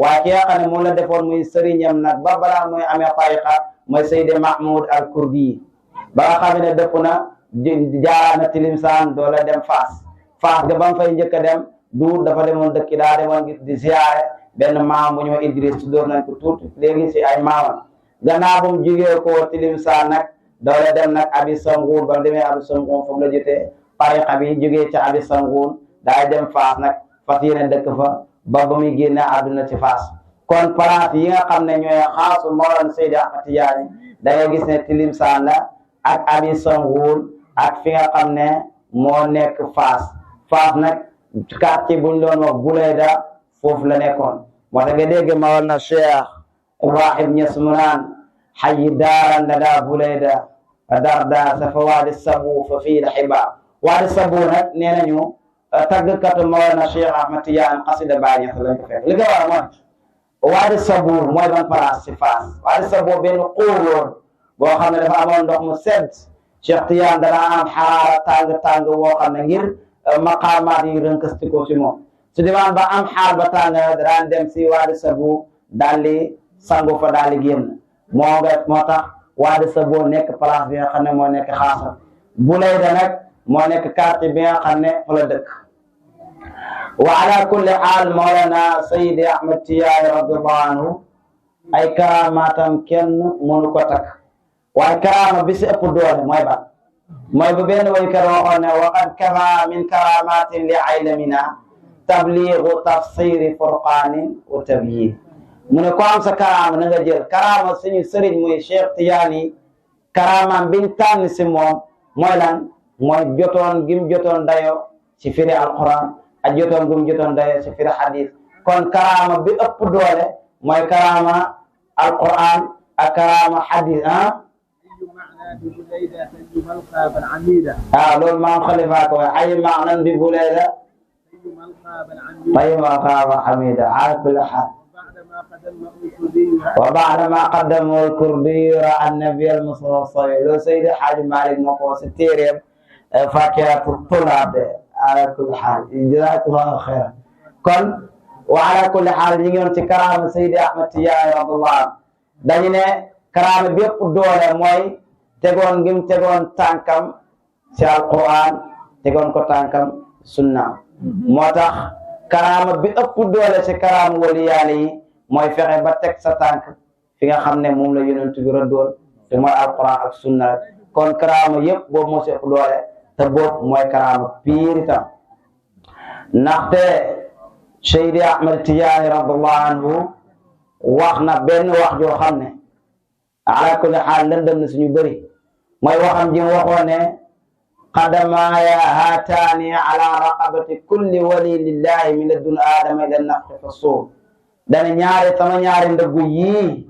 waaye ki nga xam ne moom la defoon muy sëriñam nag ba balaa muy amee tariqa mooy Seydi Mahmoud al Kurdi ba nga xam ne dëpp na jaara na Tilimsaan doola dem Faas ga ba mu fay njëkk a dem duur dafa demoon dëkki daa demoon di ziyaare benn maam bu ñëw Idris ci door nañ ko tuuti léegi si ay maamam gannaaw bu mu jugee ko Tilimsaan nag doola dem nag Abi Sangoun ba mu demee Abi Sangoun foofu la jotee tariqa bi jugee ca Abi Sangoun daay dem Faas nag fas yéene dëkk fa ba muy génne àdduna ci Faas kon place yi nga xam ne ñooy xaasu Mawlana Seydi Ahmad Tijaani da ngay gis ne Tilimsaan la ak Abi Sangoun ak fi nga xam ne moo nekk Faas nag quartier buñ doon wax Bulayda foofu la nekkoon moo tax nga dégg Mawlana Cheikh Ibrahim Ñas mu naan xayi daaran la daa Bulayda fa darda sa fa waadi sabu fa fii la xibaar waadi sabu nag nee nañu tàggkatu Mawlana Cheikh Ahmad Tidiane xasida Baay Ñas lañ ko fekk li ko war mooy waadi sabu mooy ban place ci Faas waadi sabu benn xóoloon boo xam ne dafa amoon ndox mu sedd Cheikh Tidiane dana am xaara tàng woo xam ne ngir maqaamaat yi rënkasti ko ci moom su demaan ba am xaal ba tàng daan dem si waadi sabu daal di sangu fa daal di génn moo tax waadi sabu nekk place bi nga xam ne moo nekk xaasa Bulayda nag moo nekk quartier bi nga xam ne fa la dëkk wa ala kulli xaal Mawlana Seydi Ahmad Tijaani radiyallahu anhu ay karamaatam kenn mënu ko takk waaye karama bi si ëpp doole mooy ban mooy bu benn waykat waxoon ne waqad kafa min karamatin li aylamina tabligu tafsiri furqanin wa tabyin mu ne ko am sa karama na nga jël karama suñu sëriñ muy Cheikh Tidiane karamaam biñ tànn si moom mooy lan mooy jotoon gim jotoon dayo ci firi alquran ak jotoon gim jotoon dayo ci firi hadith kon karama bi ëpp doole mooy karama alquran ak karama hadith loolu maam Xalifa ko ay maanan bi Bulayda طيب أقام حميدا على كل حال وبعد ما قدموا الكردي رأى النبي المصطفى الصغير لو سيد الحاج مالك مقوس التيريم فاكهة الطلاب على كل حال جزاك الله خيرا كن وعلى كل حال يجون كرام سيد أحمد تيجاني رضي الله عنه دنيا كرام بيب دولة موي تكون جم تكون تانكم في القرآن تكون كتانكم سنة moo tax karaama bi ëpp doole ci karaama wali yàlla yi mooy fexe ba teg sa tànk fi nga xam ne moom la yonent bi rëddoon te mooy alquran ak sunna kon karaama yëpp boobu moo ci ëpp doole te boobu mooy karaama piir itam ndaxte Seydi Ahmad Tijaani radiyallahu anhu wax na benn wax joo xam ne ala kulli xaal lëndëm na suñu bëri mooy waxam ji waxoon ne قدمايا هاتان على رقبة كل ولي لله من لدن آدم إلى النفخ في الصور دانا ñaari sama ñaari ndëggu yii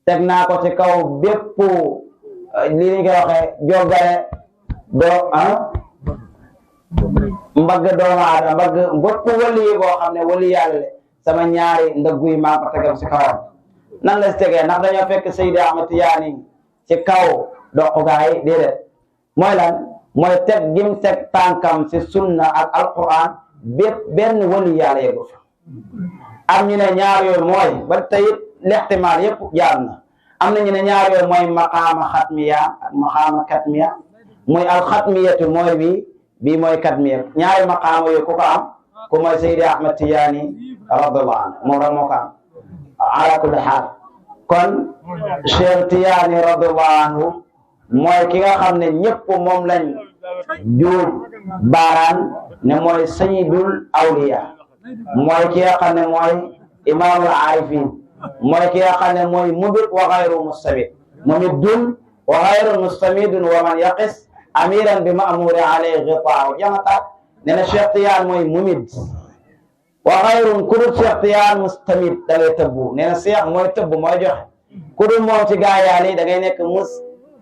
teg naa ko ci kaw bépp li ñu koy waxee jogale mbagg doomu aadama mbagg bépp wali yi boo xam ne wali yàlla sama ñaari ndëggu yi maa ko tegal ci kawam nan la si tegee ndax dañoo fekk Seydi Ahmad Tijaani ci kaw doq gaay déedéet mooy lan mooy teg gim teg tànkam ci sunna ak alquran bépp benn wali yàlla yeggu fa am ñu ne ñaar yooyu mooy ba tey lextimaal yëpp jaar na am na ñu ne ñaar yooyu mooy maqaama xatmiya ak maqaama katmiya muy alxatmiyatu mooy bii mooy katmiya ñaari maqaama yooyu ku ko am ku mooy Seydi Ahmad Tijaani radiyallahu anhu moom rek moo ko am ala kulli xaal kon Cheikh Tijaani radiyallahu anhu mooy ki nga xam ne ñëpp moom lañ juuj baaraan ne mooy sayyidul awliya mooy ki nga xam ne mooy imaamul aarifin mooy ki nga xam ne mooy mubit wa xayru mustamid mumidun wa xayru mustamidun wa man yaqis amiran bi ma'muri alayhi ghitaaw jamataat ne na Cheikh Tidiane mooy mumid wa xayrun ku dul Cheikh Tidiane mustamid da ngay tëbbu ne na Cheikh mooy tëbb mooy joxe ku dul moom ci gaayaali da ngay nekk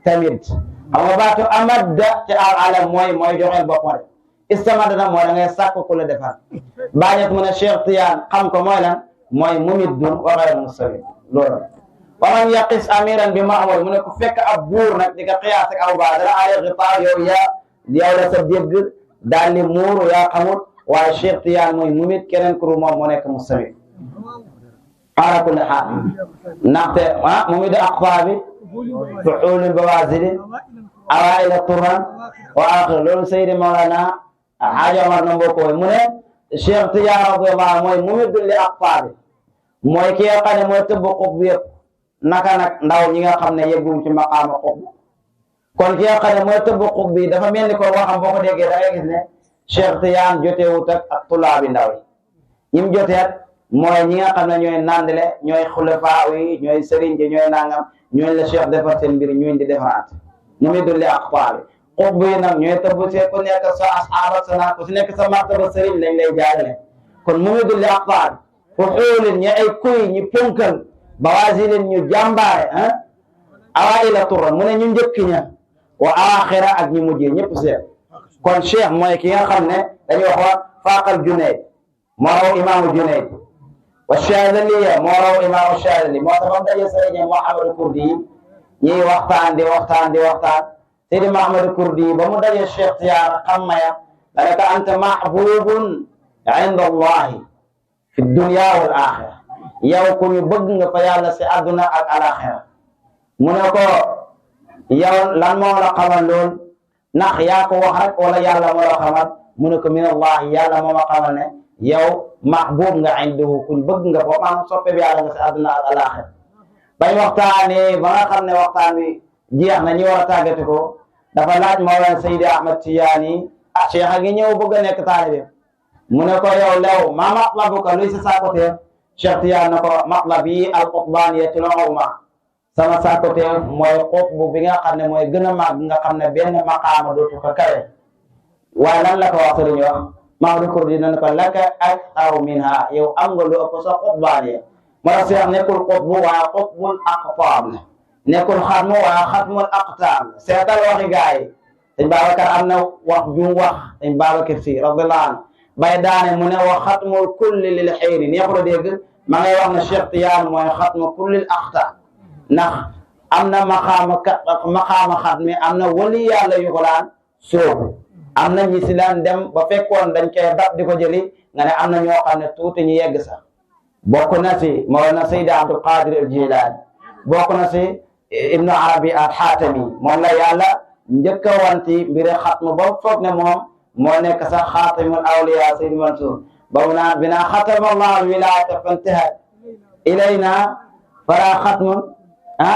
tamit xam nga baatu amadda ci alam mooy joxeel boppam istamada nag mooy da ngay sàkk ku la defar bàñet mu ne Cheikh Tidiane xam ko mooy lan mooy mumidun wa ghayru mustamid loolu wa man yaqis amiran bi ma'mul mu ne ku fekk ab buur nag di ko xiyaas ak aw baa dara ale xitaa yow la sa dégg daal ni muuru yaa xamul waaye Cheikh Tidiane mooy mumid keneen ku moom moo nekk mustamid ala kulli xaal ndaxte mu ngi di aqfaa bi fuxuulul bawaasili awaila turan wa axir loolu Seydi Mawlana Haaji Omar na mbokk mu ne Cheikh Tidiane radiyallahu anhu mooy mu ngi dulli aqfaa bi mooy ki nga xam ne mooy tëbb xutb yëpp naka nag ndaw ñi nga xam ne yegguñ ci maqaama xutb kon ki nga xam ne mooy tëbb xutb bi dafa mel ni kon waxam boo ko déggee da ngay gis ne Cheikh Tidiane joteewut ak tulaabi ndaw yi ñi mu joteet mooy ñi nga xam ne ñooy nandle ñooy xulafaa yi ñooy sëriñ ji ñooy nangam ñooy la Cheikh defar seen mbir ñooy di defaraat mu ngi dulli aqfaa bi xutb yi nag ñooy tëbb see ku nekk sa asxaaba sa naa ku si nekk sa martaba sëriñ lañ lay jaarale kon mu ngi dulli aqfaa bi fu xoolin ñi ay kuy ñi ponkal bawaasilin ñu jàmbaare awaila turan mu ne ñu njëkk ña wa axira ak ñu mujjee ñëpp seet kon cheikh mooy ki nga xam ne dañuy wax faaqal Junayd moo raw imaamu Junayd wa Shaadiliya moo raw imaamu Shaadili moo tax ba mu daje sëriñ Mouhamadou Kurdi yi ñiy waxtaan di waxtaan Seydi Mouhamadou Kurdi yi ba mu daje Cheikh Tidiane xam maya dana ko anta mahbubun inda allahi fi dunya wal axira yow ku ñu bëgg nga fa yàlla si àdduna ak alaxira mu ne ko yow lan moo la xamal lool ndax yaa ko wax rek wala yàlla moo la xamal mu ne ko min allah yàlla moo ma xamal ne yow mahbub nga indahu ku ñu bëgg nga foofu maanaam soppe bi yàlla nga si àdduna ak alaxira bañ waxtaanee ba nga xam ne waxtaan wi jeex na ñu war a tàggati ko dafa laaj Mawlana Seydi Ahmad Tijaani cheikh a ngi ñëw bëgg a nekk taalibe mu ne ko yow lew ma matlabuka luy sa sàkkuteef Cheikh Tidiane na ko matlabi al-qutbaaniyatul uzma sama sàkkuteef mooy xutbu bi nga xam ne mooy gën a màgg nga xam ne benn maqaama dootu ko kawe waaye lan la ko wax sëriñ wax Maodo Kurdi na ko laka aktharu minha yow am nga lu ëpp sa qutbaaniya moo tax Cheikh nekkul xutbu waaye xutbul aqtaab la nekkul xatmu waaye xatmul aqtaab la seetal waxi gaa yi dañ Babacar am na wax jum wax dañ Babacar Si radiyallahu anhu bay daane mu ne wa xatmul kulli lil xayri neexul a dégg ma ngay wax ne Cheikh Tidiane mooy xatmu kullil axta ndax am na maqaama xatmi am na wali yàlla yu ko daan soobu am na ñi si daan dem ba fekkoon dañ koy dab di ko jëli nga ne am na ñoo xam ne tuuti ñu yegg sax bokk na si Mawlana Seydi Abdul Qadir al Jilani bokk na si Ibnu Arabi al Xaatami moom la yàlla njëkk a wanti mbiri xatmu ba foog ne moom moo nekk sax xaatimul awliya Seydi Mansour ba mu naan bina xatama allahu wilayata fantahat ilayna fala xatmun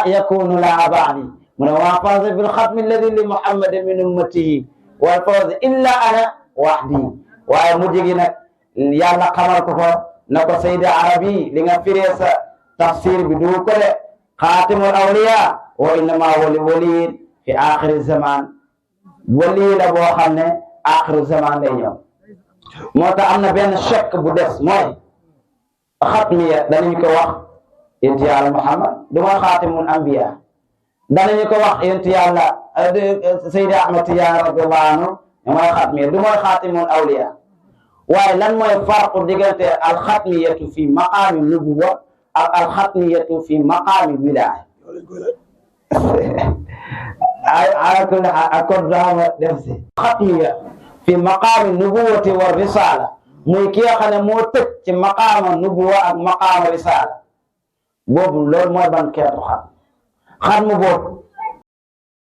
yakunu laha baadi mu ne waa fawza bil xatmi alladi li muhammadin min ummatihi wal fawza illa ana wahdi waaye mujj gi nag yàlla xamal ko ko na ko Seydi Arabi li nga firee sa tafsir bi du ko de xaatimul awliya wa innama waliyin fi axiri zaman wali la boo xam ne axiru zaman lay ñëw moo tax am na benn chèque bu des mooy xatmiya danañu ko wax yonent yàlla Muhammad du mooy xaatimul anbiya danañu ko wax yonent yàlla Seydi Ahmad Tidiane radiyallahu anhu mooy xatmiya du mooy xaatimul awliya waaye lan mooy farqu diggante alxatmiyatu fi maqaami nubuwa ak alxatmiyatu fi maqaami wilaaya xatmiya fi maqaami nubuwati wa risala muy ki nga xam ne moo tëj ci maqaama nubuwa ak maqaama risala boobu loolu mooy ban xeetu xatmu boobu